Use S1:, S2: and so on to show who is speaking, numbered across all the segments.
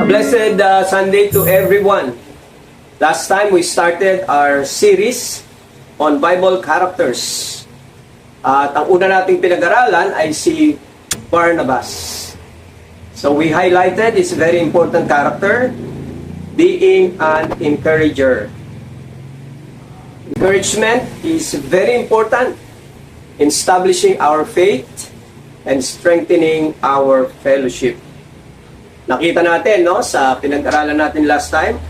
S1: Blessed Sunday to everyone. Last time we started our series on Bible characters. At ang una nating pinag-aralan ay si Barnabas. So we highlighted his very important character, being an encourager. Encouragement is very important in establishing our faith and strengthening our fellowship. Nakita natin, no, sa pinag-aralan natin last time,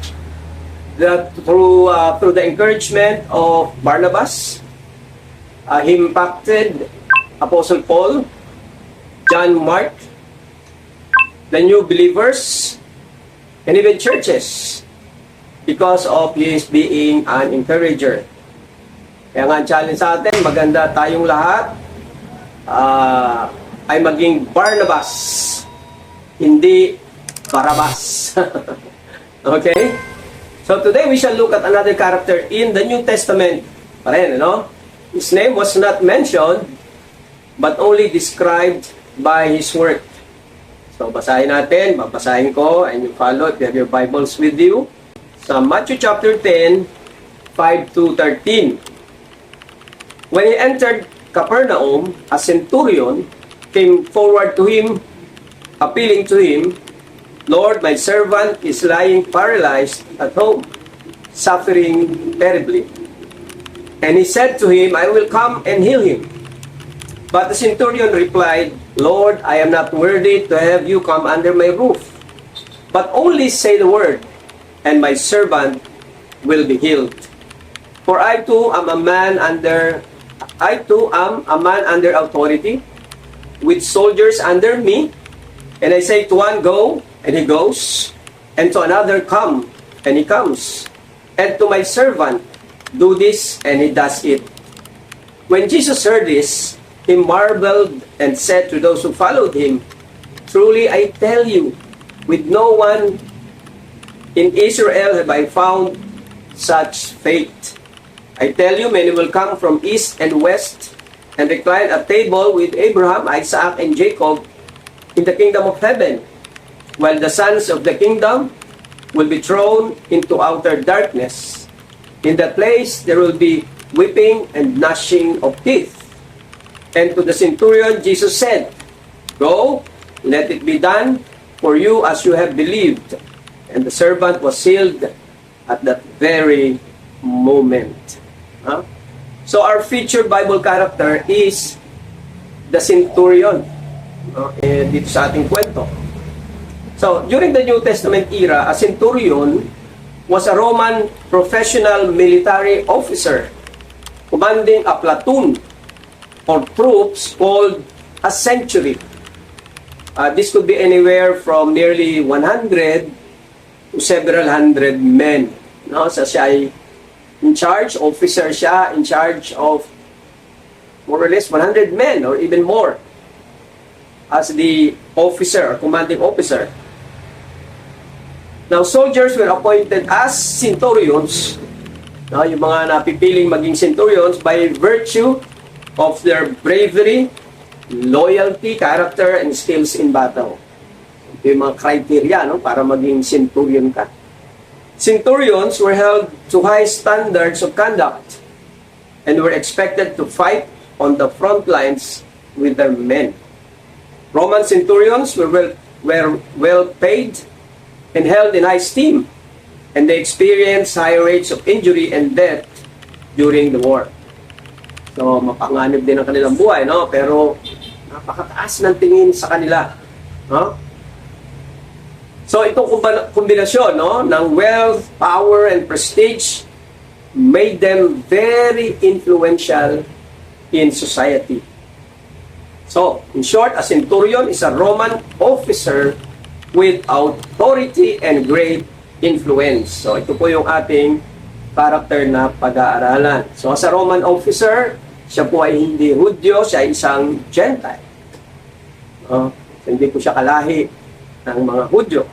S1: that through the encouragement of Barnabas, he impacted Apostle Paul, John Mark, the new believers, and even churches because of his being an encourager. Kaya nga ang challenge sa atin, maganda tayong lahat ay maging Barnabas, hindi Barabbas. Okay? So today we shall look at another character in the New Testament. Pareho, no? His name was not mentioned, but only described by his work. So basahin natin, babasahin ko, and you follow if you have your Bibles with you. Sa Matthew chapter 10, 5 to 13. When he entered Capernaum, a centurion came forward to him, appealing to him, "Lord, my servant is lying paralyzed at home, suffering terribly." And he said to him, "I will come and heal him." But the centurion replied, "Lord, I am not worthy to have you come under my roof, but only say the word, and my servant will be healed. For I too am a man under authority, with soldiers under me, and I say to one, 'Go,' and he goes, and to another, 'Come,' and he comes, and to my servant, 'Do this,' and he does it." When Jesus heard this, he marveled and said to those who followed him, "Truly I tell you, with no one in Israel have I found such faith. I tell you, many will come from east and west and recline at table with Abraham, Isaac, and Jacob in the kingdom of heaven, while the sons of the kingdom will be thrown into outer darkness. In that place there will be weeping and gnashing of teeth." And to the centurion Jesus said, "Go, let it be done for you as you have believed." And the servant was healed at that very moment. So our featured Bible character is the centurion. Dito sa ating kwento. So, during the New Testament era, a centurion was a Roman professional military officer commanding a platoon or troops called a century. This could be anywhere from nearly 100 to several hundred men. No? So, siya ay in charge, officer siya, in charge of more or less 100 men or even more as the officer or commanding officer. Now, soldiers were appointed as centurions, no, yung mga napipiling maging centurions by virtue of their bravery, loyalty, character, and skills in battle. Ito yung mga criteria, no, para maging centurion ka. Centurions were held to high standards of conduct and were expected to fight on the front lines with their men. Roman centurions were well paid and held in high esteem, and they experienced high rates of injury and death during the war. So, mapanganib din ang kanilang buhay, no? Pero, napakataas ng tingin sa kanila. No? So, itong kombinasyon, no, ng wealth, power, and prestige made them very influential in society. So, in short, a centurion is a Roman officer with authority and great influence. So, ito po yung ating character na pag-aaralan. So, as a Roman officer, siya po ay hindi Hudyo, siya ay isang Gentile. So, hindi po siya kalahi ng mga Hudyo.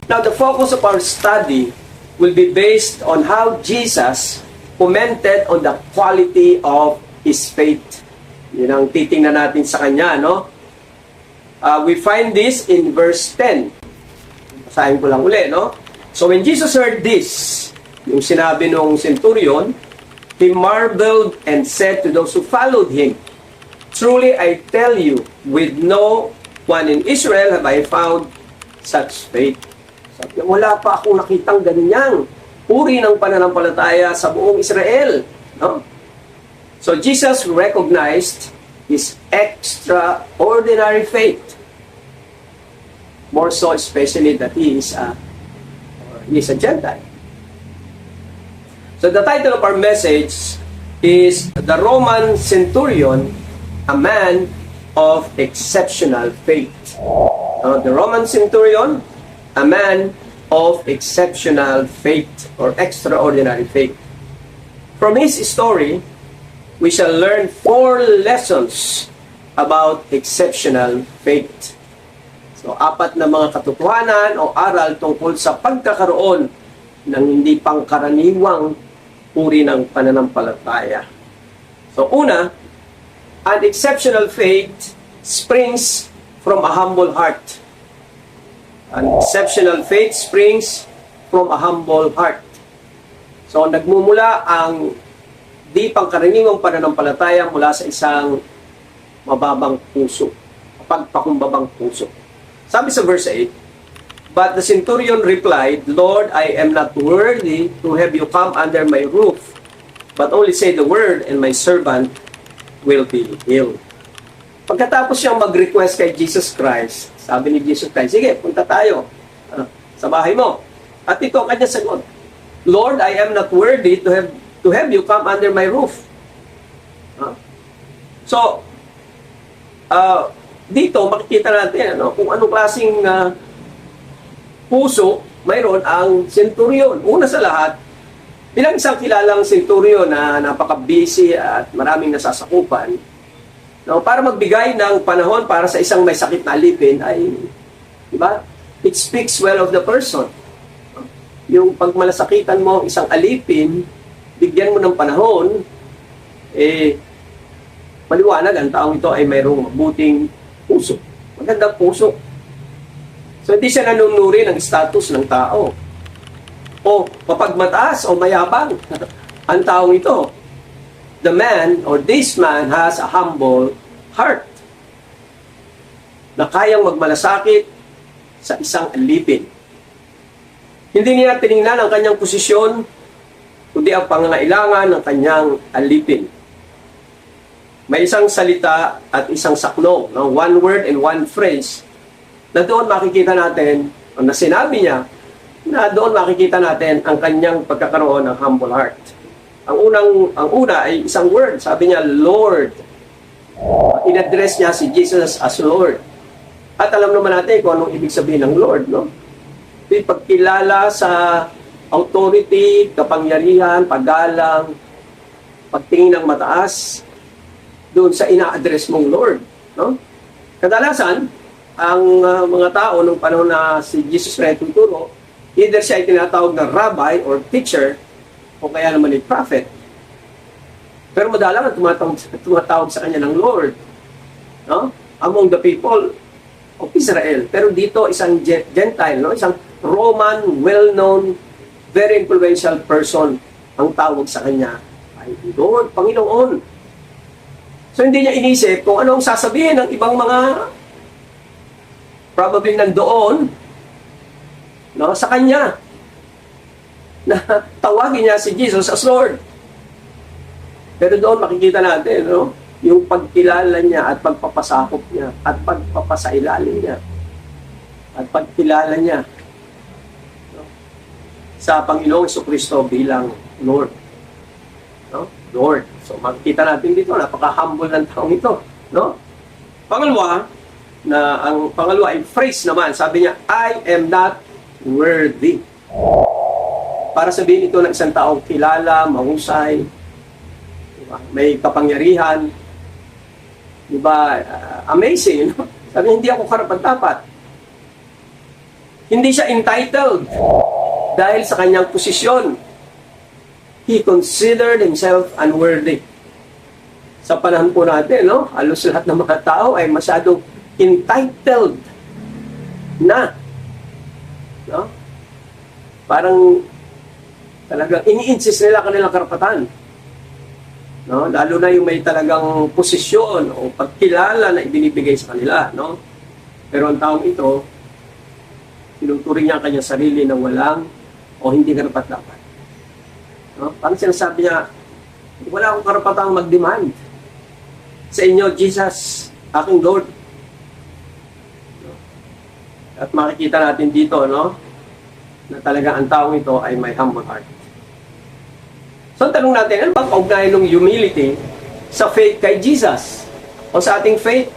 S1: Now, the focus of our study will be based on how Jesus commented on the quality of his faith. Yun ang titingnan natin sa kanya, no? We find this in verse 10. Basahin ko lang uli, no? So when Jesus heard this, yung sinabi nung centurion, he marveled and said to those who followed him, "Truly I tell you, with no one in Israel have I found such faith." Sabi niya, wala pa akong nakitang ganyang uri ng pananampalataya sa buong Israel. No? So Jesus recognized his extraordinary faith. More so especially that he is a Gentile. So the title of our message is The Roman Centurion, a Man of Exceptional Faith. The Roman Centurion, a man of exceptional faith or extraordinary faith. From his story, we shall learn 4 lessons about exceptional faith. So, 4 na mga katotohanan o aral tungkol sa pagkakaroon ng hindi pangkaraniwang uri ng pananampalataya. So, una, an exceptional faith springs from a humble heart. An exceptional faith springs from a humble heart. So, nagmumula ang di pangkaraniwang pananampalataya mula sa isang mababang puso, pagpakumbabang puso. Sabi sa verse 8, "But the centurion replied, Lord, I am not worthy to have you come under my roof, but only say the word, and my servant will be healed." Pagkatapos siyang mag-request kay Jesus Christ, sabi ni Jesus Christ, "Sige, punta tayo sa bahay mo." At ito ang kanyang sagot, "Lord, I am not worthy to have you come under my roof." So, dito makikita natin kung anong klaseng puso mayroon ang centurion. Una sa lahat, bilang isang kilalang centurion na napaka-busy at maraming nasasakupan, para magbigay ng panahon para sa isang may sakit na alipin ay, diba? It speaks well of the person. Yung pag malasakitan mo isang alipin, bigyan mo ng panahon, maliwanag ang taong ito ay mayroong mabuting puso. Magandang puso. So, hindi siya nanunuri ng status ng tao. O mapagmataas o mayabang ang taong ito. The man or this man has a humble heart na kayang magmalasakit sa isang alipin. Hindi niya tiningnan ang kanyang posisyon, kundi ang pangangailangan ng kanyang alipin. May isang salita at isang sakno, one word and one phrase, na doon makikita natin, o na sinabi niya, na doon makikita natin ang kanyang pagkakaroon ng humble heart. Ang una ay isang word, sabi niya, Lord. In-address niya si Jesus as Lord. At alam naman natin kung anong ibig sabihin ng Lord, no? Ito'y pagkilala sa authority, kapangyarihan, paggalang, pagtingin ng mataas, doon sa ina-address mong Lord, no? Kadalasan, ang mga tao nung panahon na si Jesus na tuturo, either siya ay tinatawag na rabbi or teacher, o kaya naman ay prophet. Pero madalang tumatawag sa kanya ng Lord, no? Among the people of Israel. Pero dito, isang Gentile, no? Isang Roman, well-known, very influential person, ang tawag sa kanya ay Lord, Panginoon. So, hindi niya inisip kung anong sasabihin ng ibang mga probably nandoon, no, sa kanya, na tawagin niya si Jesus as Lord. Pero doon makikita natin, no, yung pagkilala niya at pagpapasakop niya at pagpapasailalim niya at pagkilala niya, no, sa Panginoong Jesucristo bilang Lord. No? Lord. So makikita natin dito, napaka-humble ng taong ito, no? Pangalawa ay phrase naman, sabi niya, I am not worthy. Para sabihin ito ng isang taong kilala, mahusay, diba? May kapangyarihan, diba? Amazing, no? Sabi niya, hindi ako karapat-dapat. Hindi siya entitled dahil sa kanyang posisyon. He considered himself unworthy. Sa panahon po natin, no? Halos lahat ng mga tao ay masyadong entitled na. No? Parang talagang ini-insist nila kanilang karapatan. No? Lalo na yung may talagang posisyon o pagkilala na ibinibigay sa kanila. No? Pero ang taong ito, tinuturing niya ang kanyang sarili na walang o hindi karapat-dapat. No? Parang sinasabi niya, wala akong karapatang mag-demand sa inyo, Jesus, aking Lord. No? At makikita natin dito, no, na talaga ang taong ito ay may humble heart. So, ang tanong natin, ano bang kaugnayan ng humility sa faith kay Jesus? O sa ating faith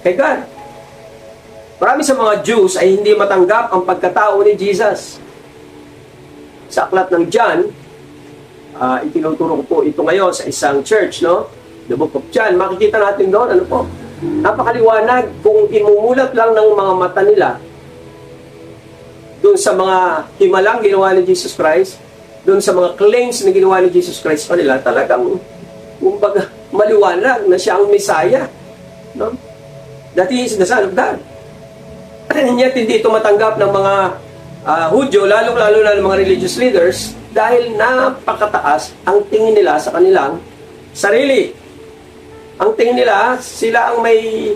S1: kay God? Marami sa mga Jews ay hindi matanggap ang pagkatao ni Jesus. Sa aklat ng John, itinuturo ko po ito ngayon sa isang church, no? The Book of John. Makikita natin doon, ano po? Napakaliwanag kung imumulat lang ng mga mata nila doon sa mga himalang ginawa ni Jesus Christ, doon sa mga claims na ginawa ni Jesus Christ pa nila, talagang kumbaga maliwanag na siya ang Messiah. No? That he is the Son of God. Yet hindi ito matanggap ng mga Hudyo, lalo-lalo na ng mga religious leaders, dahil napakataas ang tingin nila sa kanilang sarili. Ang tingin nila, sila ang may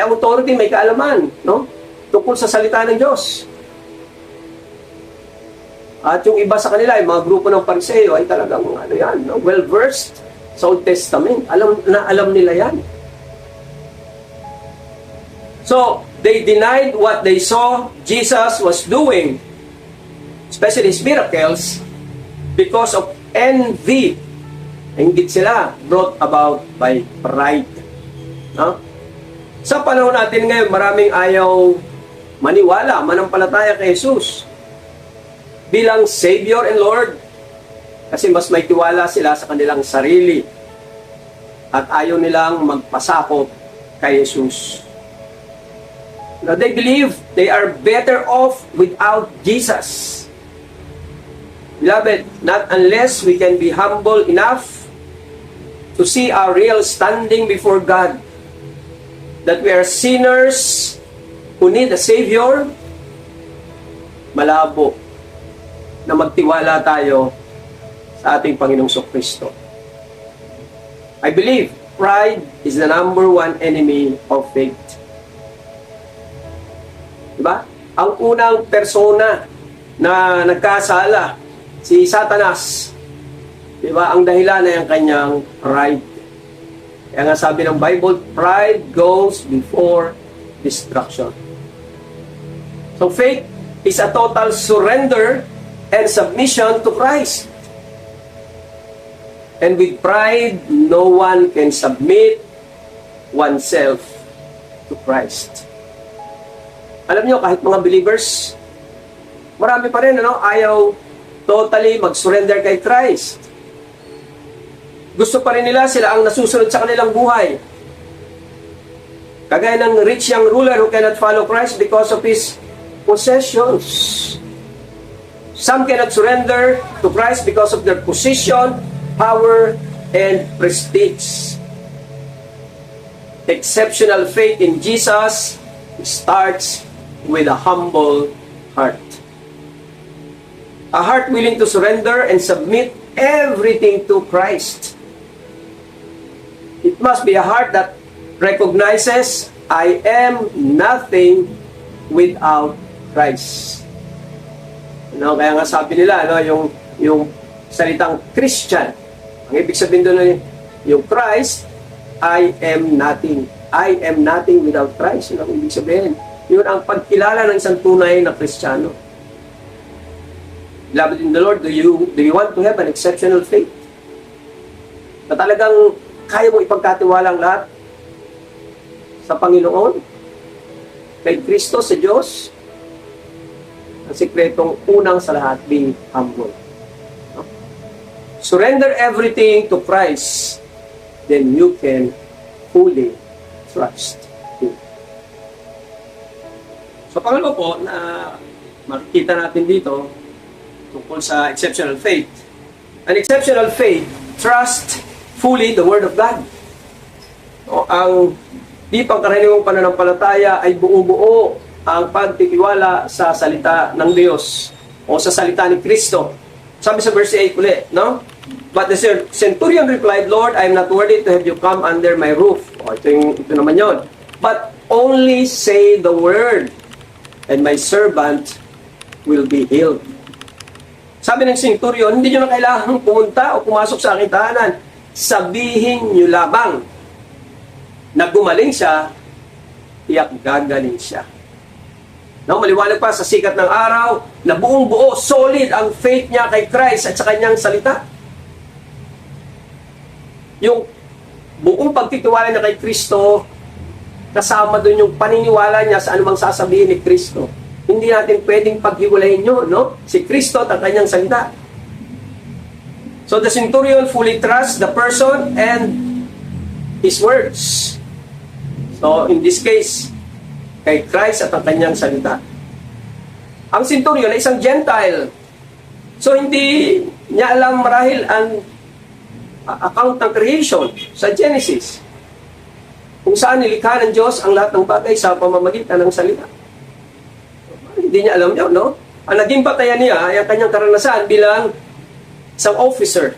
S1: authority, may kaalaman, no? Tungkol sa salita ng Diyos. At yung iba sa kanila, yung mga grupo ng Pariseo ay talagang ano yan, no? Well-versed sa Old Testament. Alam nila yan. So, they denied what they saw Jesus was doing, especially his miracles, because of envy. Inggit sila, brought about by pride. No? Sa panahon natin ngayon, maraming ayaw maniwala, manampalataya kay Jesus bilang Savior and Lord. Kasi mas may tiwala sila sa kanilang sarili at ayaw nilang magpasakop kay Jesus. Now, they believe they are better off without Jesus. Beloved, not unless we can be humble enough to see our real standing before God, that we are sinners who need a Savior, malabo na magtiwala tayo sa ating Panginoong Kristo. I believe pride is the number one enemy of faith. Diba? Ang unang persona na nagkasala, si Satanas. Diba? Ang dahilan ay ang kanyang pride. Kaya nga sabi ng Bible, pride goes before destruction. So faith is a total surrender and submission to Christ. And with pride, no one can submit oneself to Christ. Alam niyo, kahit mga believers, marami pa rin ayaw totally mag-surrender kay Christ. Gusto pa rin nila sila ang nasusunod sa kanilang buhay. Kagaya ng rich young ruler who cannot follow Christ because of his possessions. Some cannot surrender to Christ because of their position, power, and prestige. Exceptional faith in Jesus starts with a humble heart. A heart willing to surrender and submit everything to Christ. It must be a heart that recognizes, I am nothing without Christ. Kaya nga sabi nila, yung salitang Christian, ang ibig sabihin doon yung Christ, I am nothing. I am nothing without Christ. Yun ang ibig sabihin. Yun ang pagkilala ng isang tunay na Kristiyano. Beloved in the Lord, do you want to have an exceptional faith? Na talagang kaya mo ipagkatiwala ang lahat sa Panginoon, kay Kristo, sa Diyos. Ang sikretong unang sa lahat, being humble. No? Surrender everything to Christ, then you can fully trust Him. So, pangalawa po, na makikita natin dito, tungkol sa exceptional faith. An exceptional faith, trust fully the Word of God. O, ang di pangkaraniwang pananampalataya ay buo-buo ang pagtitiwala sa salita ng Diyos o sa salita ni Kristo. Sabi sa verse 8 ulit, no? But the centurion replied, Lord, I am not worthy to have you come under my roof. O, ito naman yon. But only say the word, and my servant will be healed. Sabi ng centurion, hindi nyo na kailangang pumunta o pumasok sa aking tahanan. Sabihin nyo labang na gumaling siya, tiyak gagaling siya. No, maliwanag pa sa sikat ng araw na buong buo, solid ang faith niya kay Christ at sa kanyang salita. Yung buong pagtitiwala niya kay Kristo, kasama doon yung paniniwala niya sa anumang sasabihin ni Kristo. Hindi natin pwedeng paghiwalayin yun, no? Si Kristo at ang kanyang salita. So the centurion fully trusts the person and his words. So in this case, kay Christ at ang kanyang salita. Ang centurion ay isang Gentile. So hindi niya alam marahil ang account ng creation sa Genesis, kung saan nilikha ng Diyos ang lahat ng bagay sa pamamagitan ng salita. Hindi niya alam yun, no? Ang naging batayan niya ay ang kanyang karanasan bilang isang officer.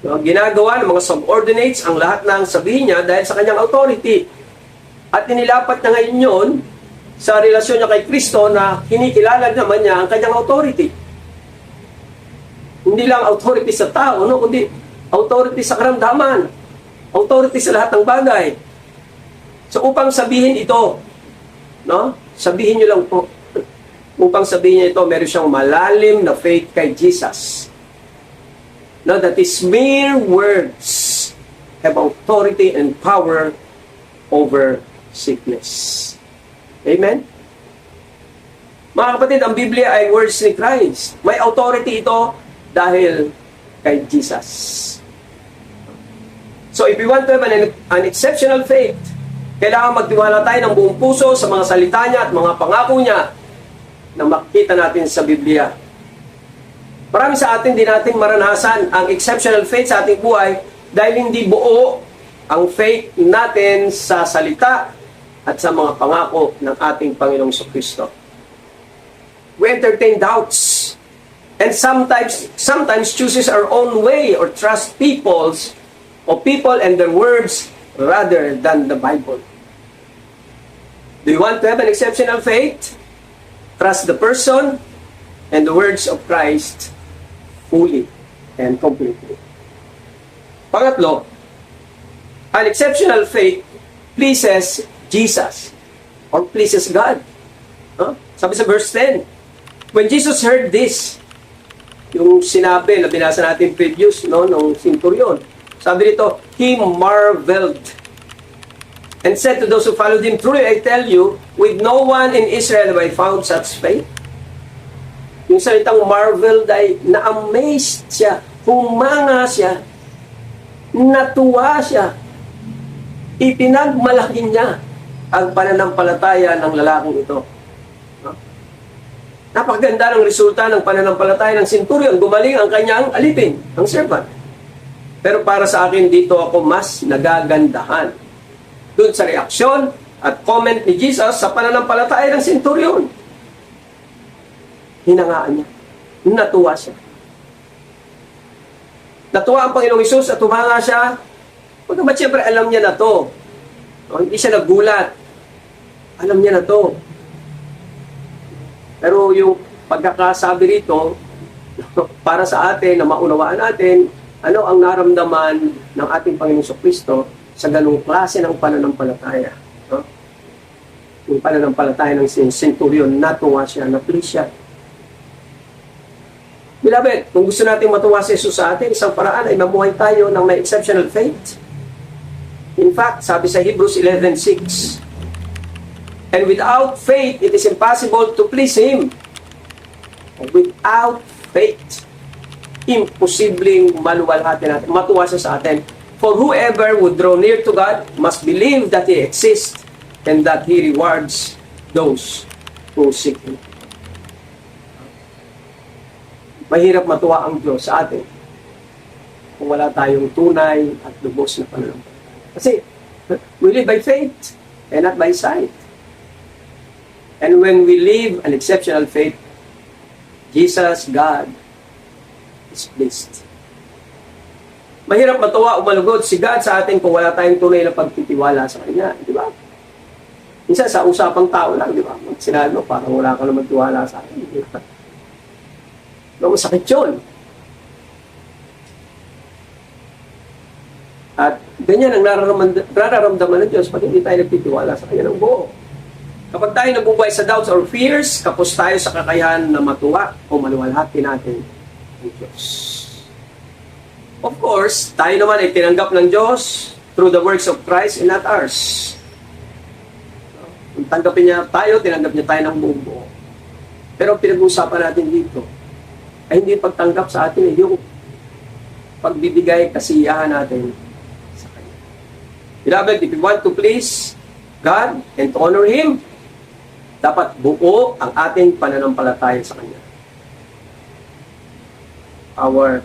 S1: No? Ginagawa ng mga subordinates ang lahat ng sabihin niya dahil sa kanyang authority. At inilapat niya ngayon yun sa relasyon niya kay Kristo na kinikilala naman niya ang kanyang authority. Hindi lang authority sa tao, no? Kundi authority sa karamdaman. Authority sa lahat ng bagay. So upang sabihin ito, no? Sabihin niyo lang po, upang sabihin niya ito, meron siyang malalim na faith kay Jesus. No, that is mere words have authority and power over sickness. Amen? Mga kapatid, ang Biblia ay words ni Christ. May authority ito dahil kay Jesus. So if we want to have an exceptional faith, kailangan magtiwala tayo ng buong puso sa mga salita niya at mga pangako niya na makikita natin sa Biblia. Marami sa atin, di natin maranasan ang exceptional faith sa ating buhay dahil hindi buo ang faith natin sa salita at sa mga pangako ng ating Panginoong Kristo. We entertain doubts and sometimes chooses our own way or trust people and their words rather than the Bible. Do you want to have an exceptional faith? Trust the person and the words of Christ fully and completely. Pangatlo, an exceptional faith pleases Jesus or pleases God. Sabi sa verse 10, when Jesus heard this, yung sinabi na binasa natin previous, no, nung centurion, sabi dito, he marveled and said to those who followed him, truly I tell you, with no one in Israel have I found such faith. Yung salitang marveled ay na-amazed siya, humanga siya, natuwa siya, ipinagmalaki niya ang pananampalataya ng lalaking ito. Napakaganda ng resulta ng pananampalataya ng centurion. Gumaling ang kanyang alipin, ang servant. Pero para sa akin, dito ako mas nagagandahan doon sa reaksyon at comment ni Jesus sa pananampalataya ng centurion. Hinangaan niya. Natuwa siya. Natuwa ang Panginoong Hesus at humanga siya. Pagkabat siyempre alam niya na to. Hindi siya nagulat. Alam niya na to. Pero yung pagkakasabi rito, para sa atin, na maunawaan natin, ano ang naramdaman ng ating Panginoong Kristo sa ganung klase ng pananampalataya. No? Yung pananampalataya ng centurion, natuwa siya, na-please siya. Beloved, kung gusto natin matuwa si Jesus sa atin, isang paraan ay mamuhay tayo ng may exceptional faith. In fact, sabi sa Hebrews 11:6, and without faith, it is impossible to please Him. Without faith, imposibleng maluwalhati natin, matuwa siya sa atin. For whoever would draw near to God must believe that He exists and that He rewards those who seek Him. Mahirap matuwa ang Diyos sa atin kung wala tayong tunay at lubos na pananampalataya. Kasi we live by faith and not by sight. And when we live an exceptional faith, Jesus, God, is pleased. Mahirap matuwa o malugod si God sa atin kung wala tayong tunay na pagtitiwala sa Kanya. Di ba? Minsan sa usapang tao lang, di ba? Sinabi mo, parang wala ka naman tiwala sa akin. Di ba? No, masakit yun. At ganyan ang nararamdaman ng Diyos pag hindi tayo nagtitiwala sa Kanya ng buo. Kapag tayo nabubuhay sa doubts or fears, kapos tayo sa kakayahan na matuwa o maluwalhati natin ang Diyos. Of course, tayo naman ay tinanggap ng Diyos through the works of Christ and not ours. Kung tanggapin niya tayo, tinanggap niya tayo ng buong buo. Pero pinag-uusapan natin dito ay hindi pagtanggap sa atin, yung pagbibigay kasiyahan natin sa Kanya. Beloved, if you want to please God and to honor Him, dapat buo ang ating pananampalataya sa Kanya. Our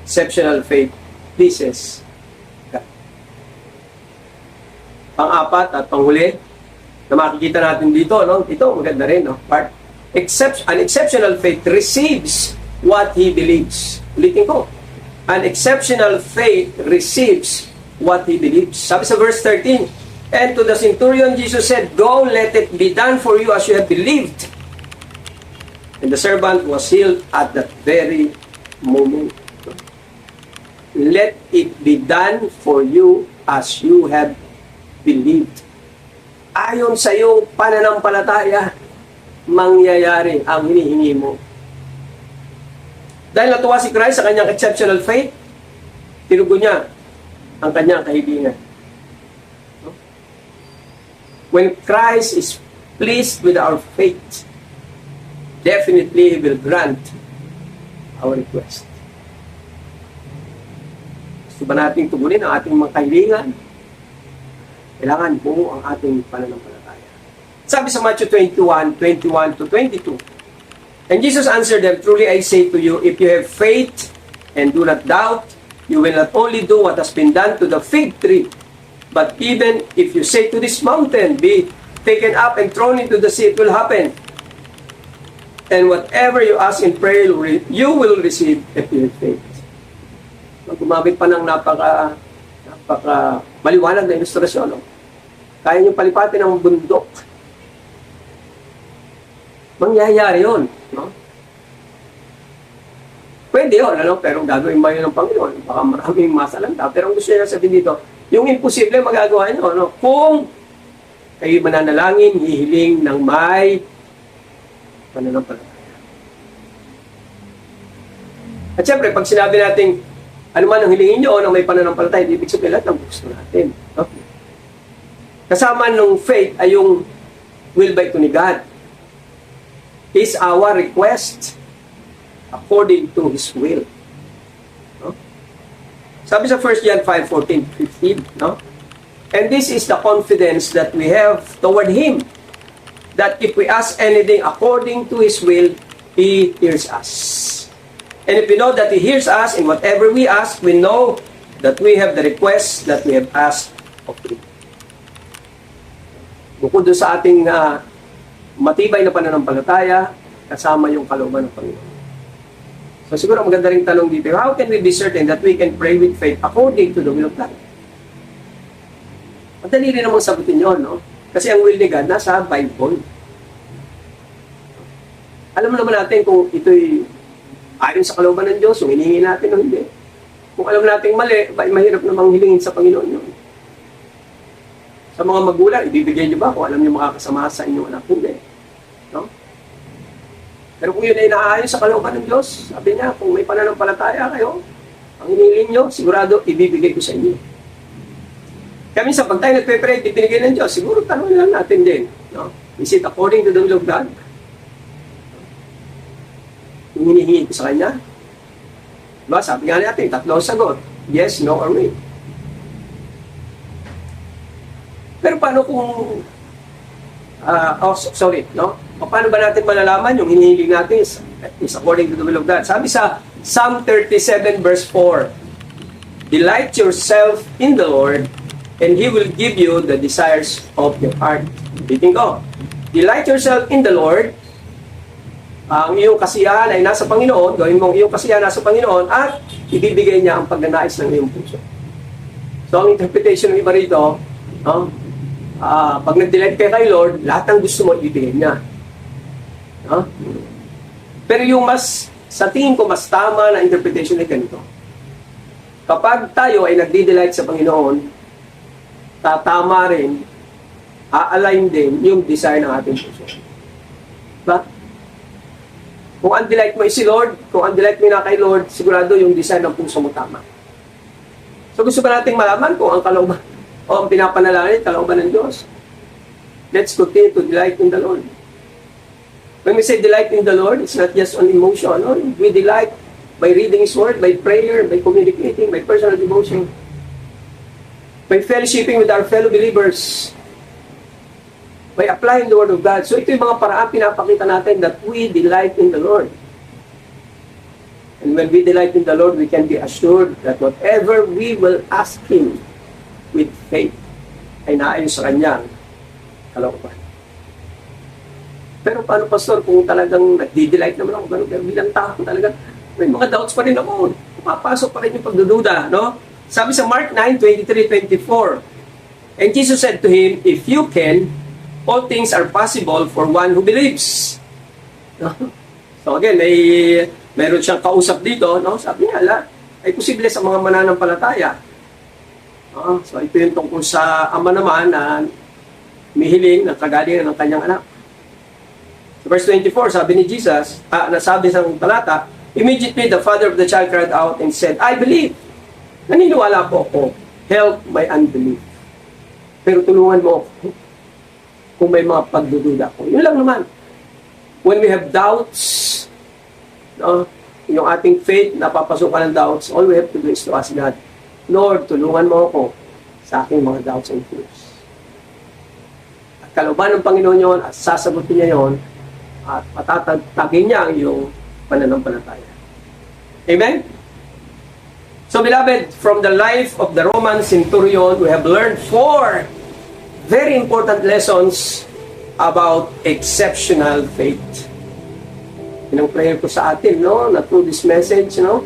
S1: exceptional faith pleases God. Pang-apat at panghuli na makikita natin dito, no? Ito, maganda rin, no? An exceptional faith receives what he believes. Ulitin ko. An exceptional faith receives what he believes. Sabi sa verse 13, and to the centurion, Jesus said, go, let it be done for you as you have believed. And the servant was healed at that very moment. Let it be done for you as you have believed. Ayon sa iyong pananampalataya, mangyayari ang hinihingi mo. Dahil natuwa si Christ sa kanyang exceptional faith, tinugon niya ang kanyang kahilingan. When Christ is pleased with our faith, definitely He will grant our request. Gusto ba nating tugunin ang ating mga kahilingan? Kailangan buo ang ating pananampalataya. Sabi sa Matthew 21:21 to 22, and Jesus answered them, truly I say to you, if you have faith and do not doubt, you will not only do what has been done to the fig tree, but even if you say to this mountain, be taken up and thrown into the sea, it will happen. And whatever you ask in prayer, you will receive if you have faith. Gumamit pa ng napaka maliwanag na ilustrasyon. No? Kaya nyo palipatin ang bundok. Mangyayari yun. No? Pwede yun, ano? Pero gagawin ba yun ng Panginoon? Baka maraming masalanta. Pero ang gusto niya sabihin dito, yung imposible magagawa nyo. No? Kung kayo mananalangin, hihiling ng may pananampalataya. At syempre, pag sinabi natin, ano man ang hilingin nyo na may pananampalataya, ibig sabihin lahat ng gusto natin. Okay. Kasama ng faith ay yung will by to ni God. Is our request according to His will. No? Sabi sa 1 John 5:14-15, no? And this is the confidence that we have toward Him, that if we ask anything according to His will, He hears us. And if we know that He hears us in whatever we ask, we know that we have the request that we have asked of Him. Bukod doon sa ating matibay na pananampalataya, kasama yung kalooban ng Panginoon. So siguro maganda ring tanong dito, how can we be certain that we can pray with faith according to the will of God? Madali rin namang sagutin yun, no? Kasi ang will ni God nasa Bible. Alam naman natin kung ito'y ayon sa kalooban ng Diyos, yung hinihingi natin o hindi. Kung alam natin mali, mahirap namang hilingin sa Panginoon yun. Sa mga magulang, ibibigay niyo ba kung alam niyo makakasama sa inyong anak? Hindi. No? Pero kung yun ay naaayon sa kalooban ng Diyos, sabi niya, kung may pananampalataya kayo, ang hinihingin niyo, sigurado, ibibigay ko sa inyo. Kaya minsan, pag tayo nagpe-pray, ibinigay ng Diyos, siguro tanongin lang natin din. No? Is it according to the will of God? Yung hinihingi ko sa Kanya? Diba? Sabi nga natin, tatlo ang sagot. Yes, no, or wait. Pero paano kung no? O paano ba natin malalaman yung hinihiling natin is according to the will of God? Sabi sa Psalm 37 verse 4, delight yourself in the Lord, and He will give you the desires of your heart. Bitin ko. Delight yourself in the Lord. Ang iyong kasiyahan ay nasa Panginoon, gawin mong iyong kasiyahan nasa Panginoon, at ibibigay niya ang pagnanais ng iyong puso. So, ang interpretation ng iba rito, no? Pag nag-delight kayo kay Lord, lahat ng gusto mo, ibibigay niya. No? Pero yung sa tingin ko, mas tama na interpretation ay ganito. Kapag tayo ay nagdi-delight sa Panginoon, tatama rin, a-align din yung desire ng ating puso. Diba? Kung ang delight mo ay si Lord, kung ang delight mo na kay Lord, sigurado yung desire ng puso mo tama. So gusto ba nating malaman kung ang kalooban o ang pinapanalangin, kalooban ng Diyos? Let's continue to delight in the Lord. When we say delight in the Lord, it's not just on emotion. No? We delight by reading His Word, by prayer, by communicating, by personal devotion, by fellowshipping with our fellow believers, by applying the Word of God. So ito yung mga paraan pinapakita natin that we delight in the Lord. And when we delight in the Lord, we can be assured that whatever we will ask Him with faith ay naayon sa Kanyang kalooban. Pero paano, Pastor, kung talagang nagdi-delight naman ako, pero bilang tao talaga, may mga doubts pa rin ako. Papasok pa rin yung pagdududa, no? Sabi sa Mark 9:23-24, and Jesus said to him, if you can, all things are possible for one who believes. No? So again, meron siyang kausap dito, no? Sabi niya, ay posible sa mga mananampalataya. So ito yung tungkol sa ama naman na mihiling ng kagalingan ng kanyang anak. So verse 24, sabi ni Jesus, nasabi sa talata, immediately the father of the child cried out and said, I believe. Naniniwala po ako, help my unbelief. Pero tulungan mo ako kung may mga pagdududa ko. Yun lang naman. When we have doubts, no, yung ating faith, napapasukan ng doubts, all we have to do is to ask God, Lord, tulungan mo ako sa aking mga doubts and fears. At kalooban ng Panginoon yun, at sasagutin niya yun, at matatagin niya ang iyong pananampalataya. Amen? So, beloved, from the life of the Roman centurion, we have learned 4 very important lessons about exceptional faith. Yun ang prayer ko sa atin, no? Na through this message, no?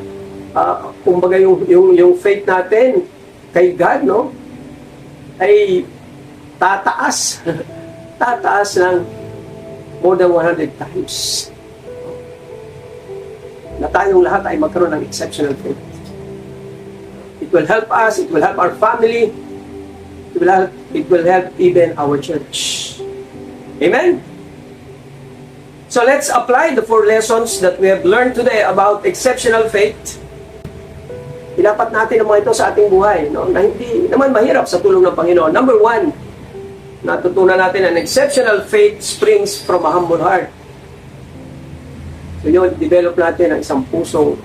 S1: Kumbaga yung faith natin kay God, no? Ay tataas. Tataas ng more than 100 times. Na tayong lahat ay magkaroon ng exceptional faith. It will help us, it will help our family, it will help even our church. Amen? So let's apply the 4 lessons that we have learned today about exceptional faith. Ilapat natin ang mga ito sa ating buhay, no? Na hindi naman mahirap sa tulong ng Panginoon. Number 1, natutunan natin an exceptional faith springs from a humble heart. So yun, develop natin ang isang pusong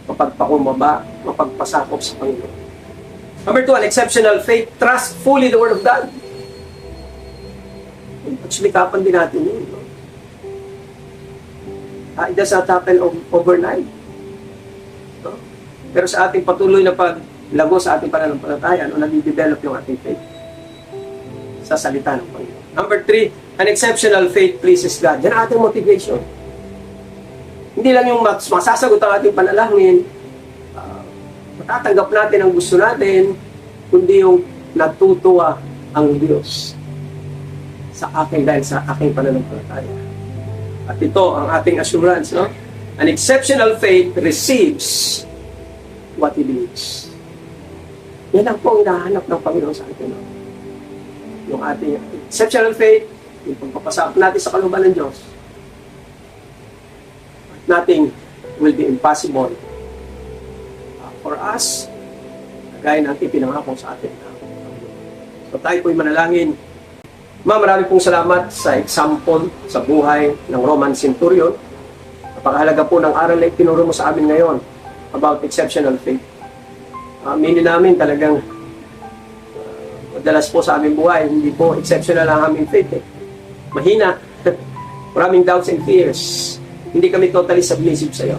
S1: mapagpakumbaba, mapagpasakop sa Panginoon. Number 2, an exceptional faith, trust fully the Word of God. Actually, kapan din natin yun. No? It does not happen overnight. No? Pero sa ating patuloy na paglago sa ating pananampalataya, nag-develop yung ating faith sa salita ng Panginoon. Number 3, an exceptional faith pleases God. Yan ang ating motivation. Hindi lang yung masasagot ang ating panalangin, matatanggap natin ang gusto natin, kundi yung natutuwa ang Diyos sa akin dahil sa aking pananampalataya. At ito ang ating assurance, no? An exceptional faith receives what He believes. Yan ang po ang hinahanap ng Panginoon sa atin, no? Yung ating exceptional faith, yung pagpapasakop natin sa kalooban ng Diyos. Nothing will be impossible for us, gaya ng ipinangako sa atin. So tayo po'y manalangin. Marami pong salamat sa example sa buhay ng Roman centurion. Napakahalaga po ng aral na itinuro mo sa amin ngayon about exceptional faith. Aminin namin talagang madalas po sa aming buhay, hindi po exceptional ang aming faith. Mahina. Maraming doubts and fears. Hindi kami totally submissive sa iyo.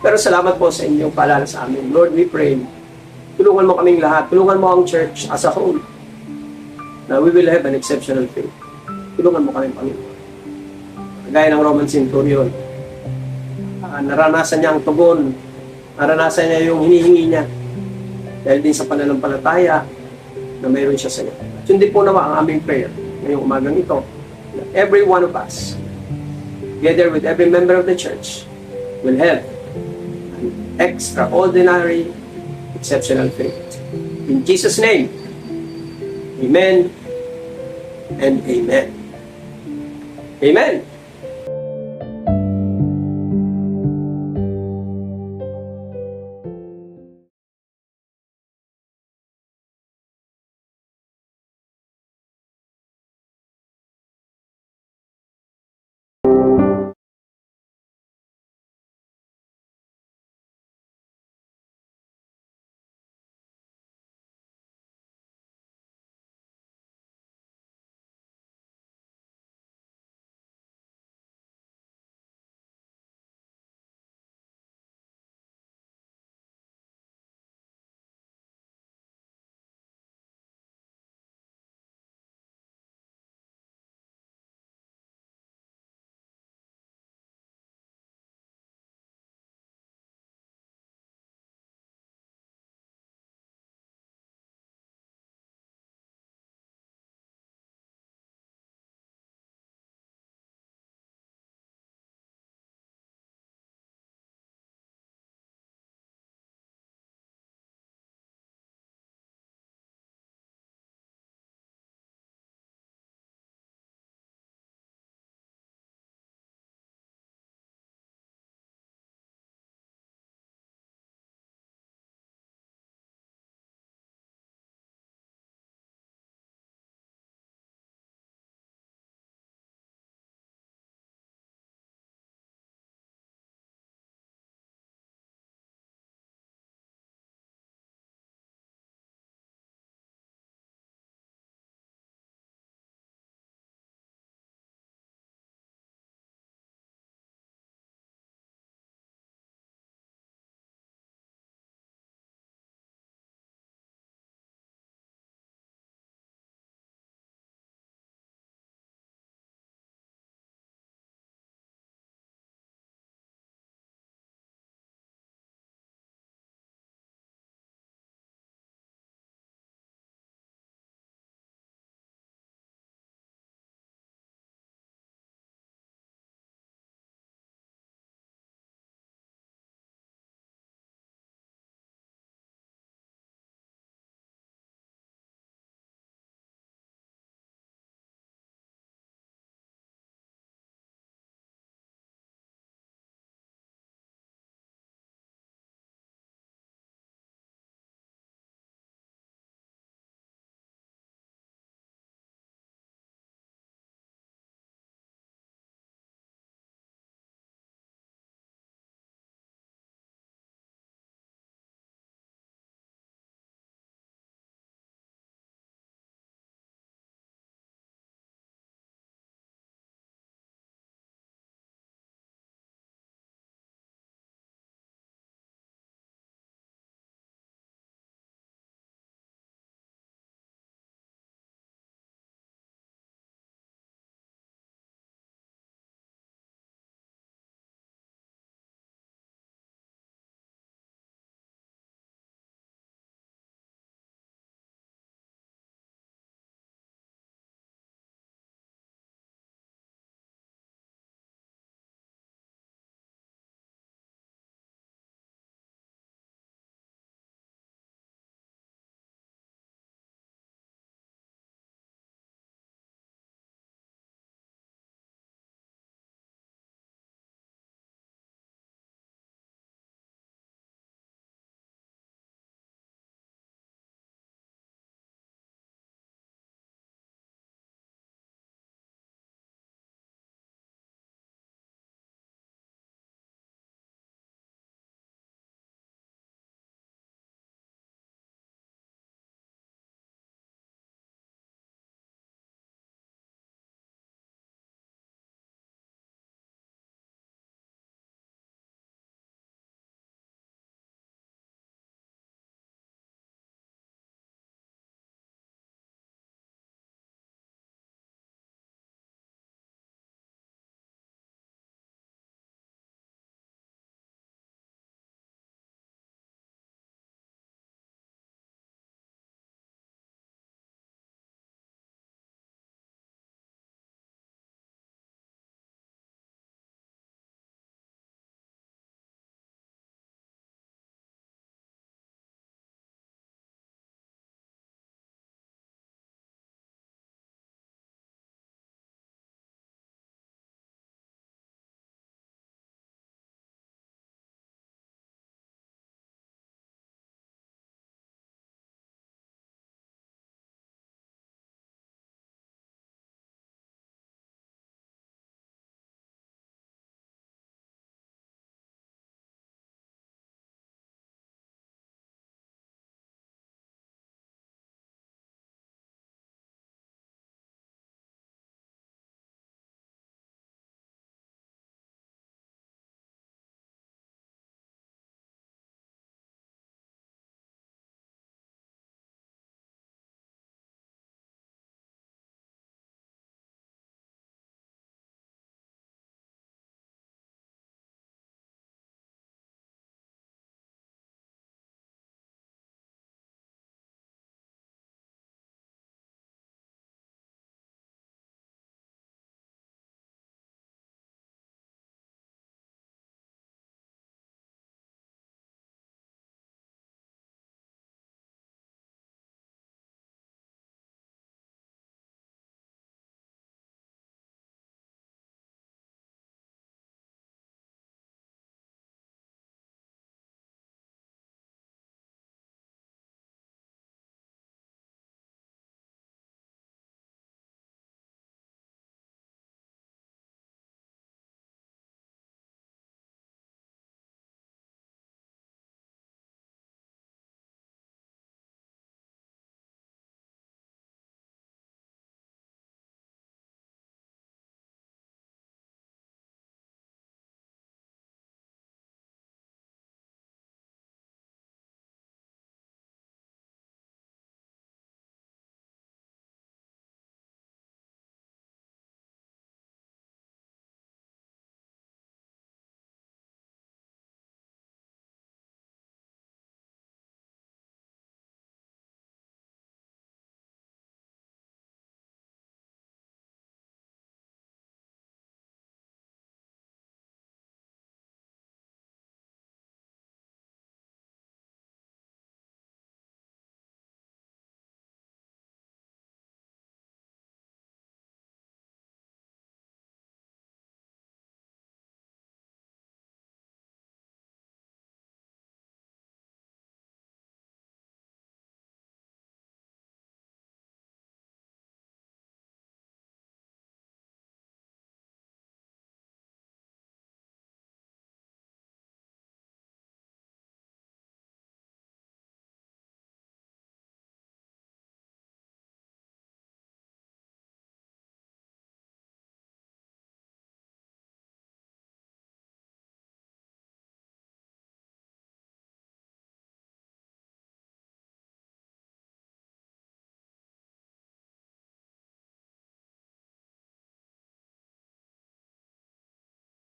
S1: Pero salamat po sa inyong paalala sa amin. Lord, we pray, tulungan mo kaming lahat, tulungan mo ang church as a whole, na we will have an exceptional faith. Tulungan mo kami, Panginoon. Gaya ng Roman Centurion, naranasan niya ang tugon, naranasan niya yung hinihingi niya dahil din sa pananampalataya na mayroon siya sa iyo. At yun din po naman ang aming prayer ngayong umagang ito. Every one of us, together with every member of the church, will have an extraordinary, exceptional faith. In Jesus' name, amen and amen. Amen.